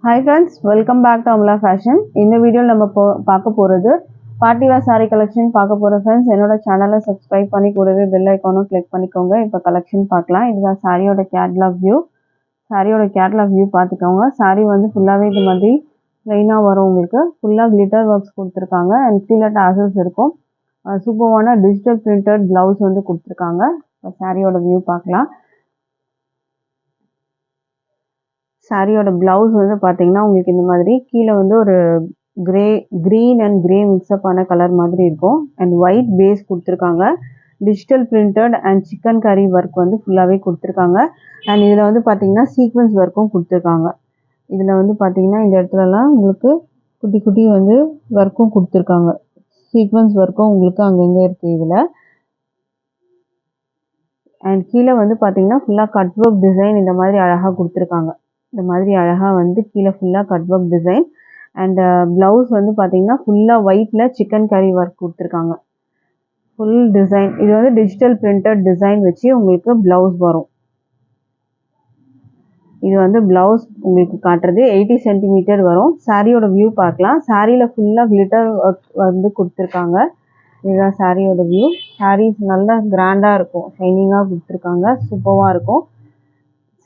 Hi friends, welcome back to Amla Fashion. இந்த வீடியோல நம்ம பார்க்க போறது பார்ட்டி வேர் saree collection பார்க்க போறோம் friends. என்னோட சேனலை subscribe பண்ணி கூடவே bell icon-ம் click பண்ணிக்கோங்க. இப்போ collection பார்க்கலாம். இதுதான் சாரியோட catalog view. சாரியோட catalog view பார்த்துக்கோங்க. saree வந்து ஃபுல்லாவே இந்த மாதிரி plain-ஆ வரும் உங்களுக்கு. ஃபுல்லா glitter works கொடுத்திருக்காங்க and கீழ tassels இருக்கும். சூப்பரான digital printed blouse வந்து கொடுத்திருக்காங்க. சாரியோட view பார்க்கலாம். சாரியோட பிளவுஸ் வந்து பார்த்தீங்கன்னா உங்களுக்கு இந்த மாதிரி கீழே வந்து ஒரு green and grey மிக்ஸ்அப் ஆன கலர் மாதிரி இருக்கும் அண்ட் ஒயிட் பேஸ் கொடுத்துருக்காங்க டிஜிட்டல் பிரிண்டட் அண்ட் சிக்கன் கறி ஒர்க் வந்து ஃபுல்லாகவே கொடுத்துருக்காங்க அண்ட் இதில் வந்து பார்த்தீங்கன்னா சீக்வன்ஸ் ஒர்க்கும் கொடுத்துருக்காங்க இதில் வந்து பார்த்தீங்கன்னா இந்த இடத்துலலாம் உங்களுக்கு குட்டி குட்டி வந்து ஒர்க்கும் கொடுத்துருக்காங்க சீக்வன்ஸ் ஒர்க்கும் உங்களுக்கு அங்கங்கே இருக்குது இதில் அண்ட் கீழே வந்து பார்த்தீங்கன்னா ஃபுல்லாக கட் ஒர்க் டிசைன் இந்த மாதிரி அழகாக கொடுத்துருக்காங்க இந்த மாதிரி அழகாக வந்து கீழே ஃபுல்லாக cut work design and blouse வந்து பார்த்தீங்கன்னா ஃபுல்லாக ஒயிட்டில் சிக்கன் கறி ஒர்க் கொடுத்துருக்காங்க ஃபுல் டிசைன் இது வந்து டிஜிட்டல் பிரிண்டட் டிசைன் வச்சு உங்களுக்கு ப்ளவுஸ் வரும் இது வந்து ப்ளவுஸ் உங்களுக்கு காட்டுறது 80 சென்டிமீட்டர் வரும் சாரியோட வியூ பார்க்கலாம் சாரியில் ஃபுல்லாக கிளிட்டர் ஒர்க் வந்து கொடுத்துருக்காங்க இதுதான் சாரியோட வியூ சாரீஸ் நல்லா கிராண்டாக இருக்கும் ஷைனிங்காக கொடுத்துருக்காங்க சூப்பராக இருக்கும்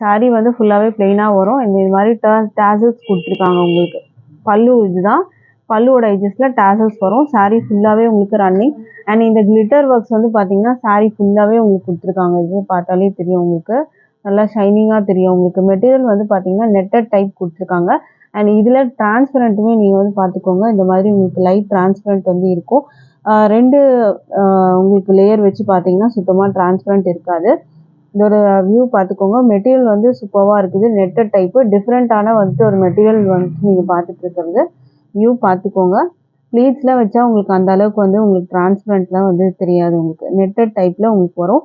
சாரீ வந்து ஃபுல்லாகவே பிளெயினாக வரும் இந்த மாதிரி டேசல்ஸ் கொடுத்துருக்காங்க உங்களுக்கு பல்லு இதுதான் பல்லுவோட எஜஸில் டேசல்ஸ் வரும் சாரீ ஃபுல்லாகவே உங்களுக்கு ரன்னிங் அண்ட் இந்த கிளிட்டர் ஒர்க்ஸ் வந்து பார்த்தீங்கன்னா சாரீ ஃபுல்லாகவே உங்களுக்கு கொடுத்துருக்காங்க இதுவே பார்த்தாலே தெரியும் உங்களுக்கு நல்லா ஷைனிங்காக தெரியும் உங்களுக்கு மெட்டீரியல் வந்து பார்த்தீங்கன்னா நெட்டட் டைப் கொடுத்துருக்காங்க அண்ட் இதில் டிரான்ஸ்பரண்ட்டுமே நீங்கள் வந்து பார்த்துக்கோங்க இந்த மாதிரி உங்களுக்கு லைட் டிரான்ஸ்பரண்ட் வந்து இருக்கும் ரெண்டு உங்களுக்கு லேயர் வச்சு பார்த்தீங்கன்னா சுத்தமாக டிரான்ஸ்பரண்ட் இருக்காது இதோட வியூ பார்த்துக்கோங்க மெட்டீரியல் வந்து சூப்பராக இருக்குது நெட்டட் டைப்பு டிஃப்ரெண்ட்டான வந்துட்டு ஒரு மெட்டீரியல் வந்துட்டு நீங்கள் பார்த்துட்டு இருக்கிறது வியூ பார்த்துக்கோங்க ப்ளீட்ஸ்லாம் வச்சா உங்களுக்கு அந்த அளவுக்கு வந்து உங்களுக்கு டிரான்ஸ்பரண்ட்லாம் வந்து தெரியாது உங்களுக்கு நெட்டட் டைப்பில் உங்களுக்கு வரும்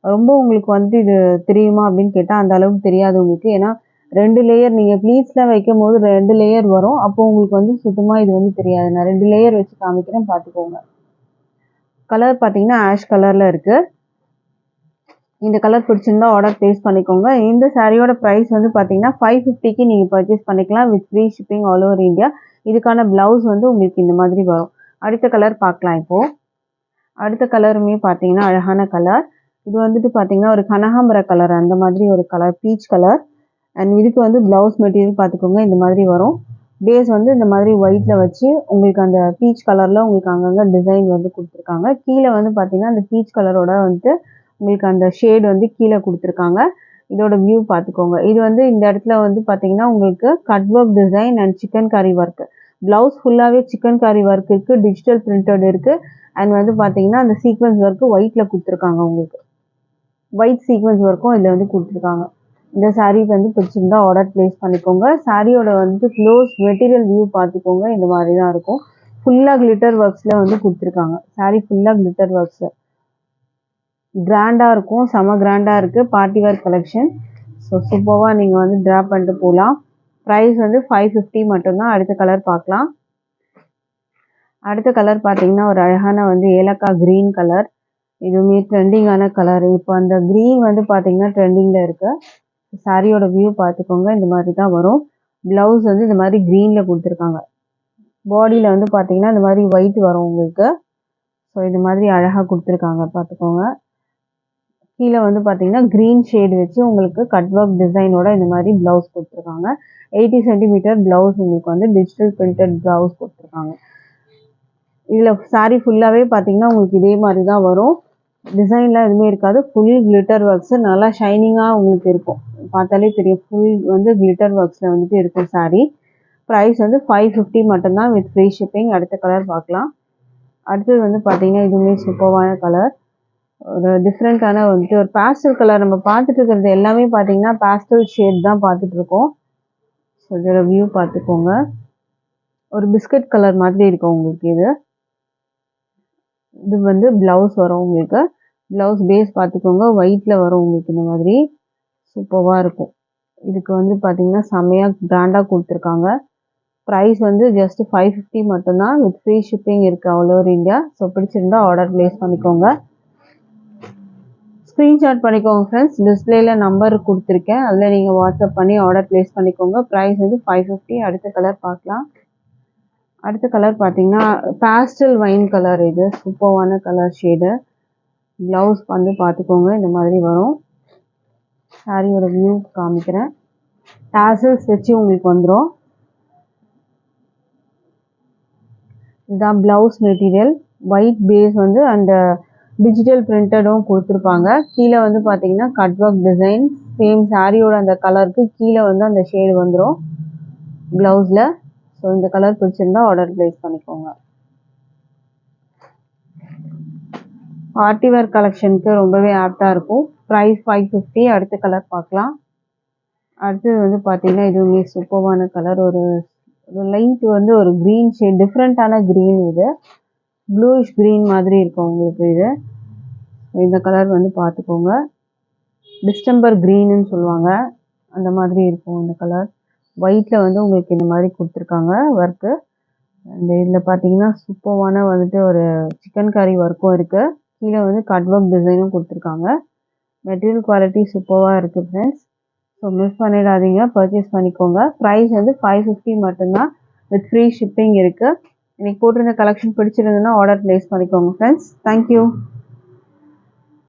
ரொம்ப உங்களுக்கு வந்து இது தெரியுமா அப்படின்னு கேட்டால் அந்த அளவுக்கு தெரியாது உங்களுக்கு ஏன்னா 2 லேயர் நீங்கள் ப்ளீட்ஸ்லாம் வைக்கும் போது 2 லேயர் வரும் அப்போ உங்களுக்கு வந்து சுத்தமாக இது வந்து தெரியாது நான் 2 லேயர் வச்சு காமிக்கிறேன் பார்த்துக்கோங்க கலர் பார்த்தீங்கன்னா ஆஷ் கலரில் இருக்குது இந்த கலர் பிடிச்சிருந்தா ஆர்டர் ப்ளேஸ் பண்ணிக்கோங்க இந்த சாரியோட ப்ரைஸ் வந்து பார்த்தீங்கன்னா 550க்கு நீங்கள் பர்ச்சேஸ் பண்ணிக்கலாம் with free shipping all over India இதுக்கான ப்ளவுஸ் வந்து உங்களுக்கு இந்த மாதிரி வரும் அடுத்த கலர் பார்க்கலாம் இப்போது அடுத்த கலருமே பார்த்தீங்கன்னா அழகான கலர் இது வந்துட்டு பார்த்தீங்கன்னா ஒரு கனகாம்பர கலர் அந்த மாதிரி ஒரு கலர் பீச் கலர் அண்ட் இதுக்கு வந்து ப்ளவுஸ் மெட்டீரியல் பார்த்துக்கோங்க இந்த மாதிரி வரும் பேஸ் வந்து இந்த மாதிரி ஒயிட்டில் வச்சு உங்களுக்கு அந்த பீச் கலரில் உங்களுக்கு அங்கங்கே டிசைன் வந்து கொடுத்துருக்காங்க கீழே வந்து பார்த்தீங்கன்னா அந்த பீச் கலரோட வந்துட்டு உங்களுக்கு அந்த ஷேட் வந்து கீழே கொடுத்துருக்காங்க இதோட வியூ பார்த்துக்கோங்க இது வந்து இந்த இடத்துல வந்து பார்த்தீங்கன்னா உங்களுக்கு cut work design and chicken கறி ஒர்க் ப்ளவுஸ் ஃபுல்லாகவே சிக்கன் கறி ஒர்க் இருக்குது டிஜிட்டல் பிரிண்டட் இருக்குது அண்ட் வந்து பார்த்தீங்கன்னா அந்த சீக்வன்ஸ் ஒர்க்கு ஒயிட்டில் கொடுத்துருக்காங்க உங்களுக்கு ஒயிட் சீக்வன்ஸ் ஒர்க்கும் இதில் வந்து கொடுத்துருக்காங்க இந்த சாரீ வந்து பிடிச்சிருந்தா ஆர்டர் ப்ளேஸ் பண்ணிக்கோங்க சாரியோட வந்து க்ளோஸ் மெட்டீரியல் வியூ பார்த்துக்கோங்க இந்த மாதிரி தான் இருக்கும் ஃபுல்லாக கிளிட்டர் ஒர்க்ஸில் வந்து கொடுத்துருக்காங்க சாரீ ஃபுல்லாக கிளிட்டர் ஒர்க்ஸு கிராண்டாக இருக்கும் செம கிராண்டாக இருக்குது பார்ட்டி வேர் கலெக்ஷன் ஸோ சூப்பராக நீங்கள் வந்து ட்ராப் பண்ணிட்டு போகலாம் ப்ரைஸ் வந்து 550 மட்டும்தான் அடுத்த கலர் பார்க்கலாம் அடுத்த கலர் பார்த்தீங்கன்னா ஒரு அழகான வந்து ஏலக்காய் க்ரீன் கலர் இதுவுமே ட்ரெண்டிங்கான கலர் இப்போ அந்த க்ரீன் வந்து பார்த்தீங்கன்னா ட்ரெண்டிங்கில் இருக்குது சாரியோட வியூ பார்த்துக்கோங்க இந்த மாதிரி தான் வரும் ப்ளவுஸ் வந்து இந்த மாதிரி க்ரீனில் கொடுத்துருக்காங்க பாடியில் வந்து பார்த்தீங்கன்னா இந்த மாதிரி ஒயிட் வரும் உங்களுக்கு ஸோ இது மாதிரி அழகாக கொடுத்துருக்காங்க பார்த்துக்கோங்க கீழே வந்து பார்த்தீங்கன்னா க்ரீன் ஷேட் வச்சு உங்களுக்கு கட் ஒர்க் டிசைனோட இந்த மாதிரி ப்ளவுஸ் கொடுத்துருக்காங்க 80 சென்டிமீட்டர் ப்ளவுஸ் உங்களுக்கு வந்து டிஜிட்டல் பிரிண்டட் ப்ளவுஸ் கொடுத்துருக்காங்க இதில் சாரீ ஃபுல்லாகவே பார்த்தீங்கன்னா உங்களுக்கு இதே மாதிரி தான் வரும் டிசைன்லாம் எதுவுமே இருக்காது ஃபுல் கிளிட்டர் ஒர்க்ஸு நல்லா ஷைனிங்காக உங்களுக்கு இருக்கும் பார்த்தாலே தெரியும் ஃபுல் வந்து கிளிட்டர் ஒர்க்ஸில் வந்துட்டு இருக்கும் சாரீ ப்ரைஸ் வந்து 550 மட்டும்தான் வித் ஃப்ரீ ஷிப்பிங் அடுத்த கலர் பார்க்கலாம் அடுத்தது வந்து பார்த்தீங்கன்னா இதுவுமே சூப்பரான கலர் ஒரு டிஃப்ரெண்ட்டான வந்துட்டு ஒரு பேஸ்டல் கலர் நம்ம பார்த்துட்டு இருக்கிறது எல்லாமே பார்த்தீங்கன்னா பேஸ்டல் ஷேட் தான் பார்த்துட்ருக்கோம் ஸோ இதோட வியூ பார்த்துக்கோங்க ஒரு பிஸ்கட் கலர் மாதிரி இருக்கும் உங்களுக்கு இது வந்து ப்ளவுஸ் வரும் உங்களுக்கு ப்ளவுஸ் பேஸ் பார்த்துக்கோங்க ஒயிட்டில் வரும் உங்களுக்கு இந்த மாதிரி சூப்பராக இருக்கும் இதுக்கு வந்து பார்த்தீங்கன்னா செம்மையாக கிராண்டாக கொடுத்துருக்காங்க ப்ரைஸ் வந்து ஜஸ்ட் 550 மட்டும்தான் வித் ஃப்ரீ ஷிப்பிங் இருக்குது ஆல் ஓவர் இந்தியா ஸோ பிடிச்சிருந்தா ஆர்டர் ப்ளேஸ் பண்ணிக்கோங்க ஸ்க்ரீன்ஷாட் பண்ணிக்கோங்க ஃப்ரெண்ட்ஸ். டிஸ்பிளேல நம்பர் கொடுத்துருக்கேன், அதில் நீங்கள் வாட்ஸ்அப் பண்ணி ஆர்டர் ப்ளேஸ் பண்ணிக்கோங்க. ப்ரைஸ் வந்து 550. அடுத்த கலர் பார்க்கலாம். அடுத்த கலர் பார்த்தீங்கன்னா பேஸ்டல் வைன் கலர். இது சூப்பர்வான கலர் ஷேடு. ப்ளவுஸ் வந்து பார்த்துக்கோங்க, இந்த மாதிரி வரும். சாரியோட வியூ காமிக்கிறேன். டாசல்ஸ் வச்சு உங்களுக்கு வந்துடும். இதுதான் ப்ளவுஸ் மெட்டீரியல். ஒயிட் பேஸ் வந்து அந்த டிஜிட்டல் பிரிண்டடும் கொடுத்துருப்பாங்க. கீழே வந்து பார்த்தீங்கன்னா கட் ஒர்க் டிசைன். சேம் சாரியோட அந்த கலருக்கு கீழே வந்து அந்த ஷேடு வந்துடும் ப்ளவுஸில். ஸோ இந்த கலர் பிடிச்சிருந்தா ஆர்டர் ப்ளேஸ் பண்ணிக்கோங்க. பார்ட்டி வேர் கலெக்ஷனுக்கு ரொம்பவே ஆப்டாக இருக்கும். ப்ரைஸ் 550. அடுத்த கலர் பார்க்கலாம். அடுத்தது வந்து பார்த்தீங்கன்னா இதுவுமே சூப்பர்வான கலர். ஒரு லைட் வந்து ஒரு க்ரீன் ஷேட், டிஃப்ரெண்ட்டான க்ரீன். இது ப்ளூயிஷ் க்ரீன் மாதிரி இருக்கும் உங்களுக்கு. இது இந்த கலர் வந்து பார்த்துக்கோங்க. டிஸ்டம்பர் க்ரீன்னு சொல்லுவாங்க, அந்த மாதிரி இருக்கும் இந்த கலர். ஒயிட்டில் வந்து உங்களுக்கு இந்த மாதிரி கொடுத்துருக்காங்க ஒர்க்கு. இந்த இதில் பார்த்தீங்கன்னா சூப்பர்வான வந்துட்டு ஒரு சிக்கன் கறி ஒர்க்கும் இருக்குது. கீழே வந்து கட் ஒர்க் டிசைனும் கொடுத்துருக்காங்க. மெட்டீரியல் குவாலிட்டி சூப்பராக இருக்குது ஃப்ரெண்ட்ஸ். ஸோ மிஸ் பண்ணிடாதீங்க, பர்ச்சேஸ் பண்ணிக்கோங்க. ப்ரைஸ் வந்து 550 மட்டும்தான், வித் ஃப்ரீ ஷிப்பிங் இருக்குது. இன்றைக்கி போட்டிருந்த கலெக்ஷன் பிடிச்சிருந்ததுன்னா ஆர்டர் ப்ளேஸ் பண்ணிக்கோங்க ஃப்ரெண்ட்ஸ். தேங்க்யூ.